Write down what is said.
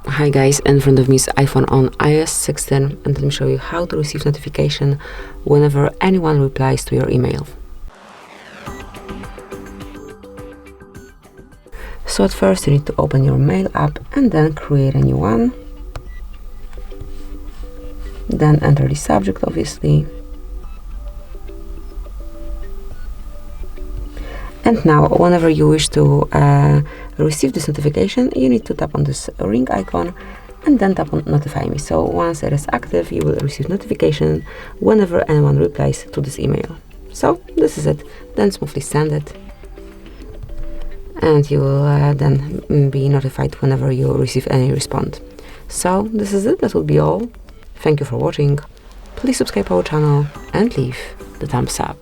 Hi guys, in front of me is iPhone on iOS 16 and let me show you how to receive notification whenever anyone replies to your email. So at first you need to open your mail app and then create a new one. Then enter the subject, obviously. And now, whenever you wish to receive this notification, you need to tap on this ring icon and then tap on Notify Me. So once it is active, you will receive notification whenever anyone replies to this email. So this is it. Then smoothly send it. And you will then be notified whenever you receive any response. So this is it. That will be all. Thank you for watching. Please subscribe our channel and leave the thumbs up.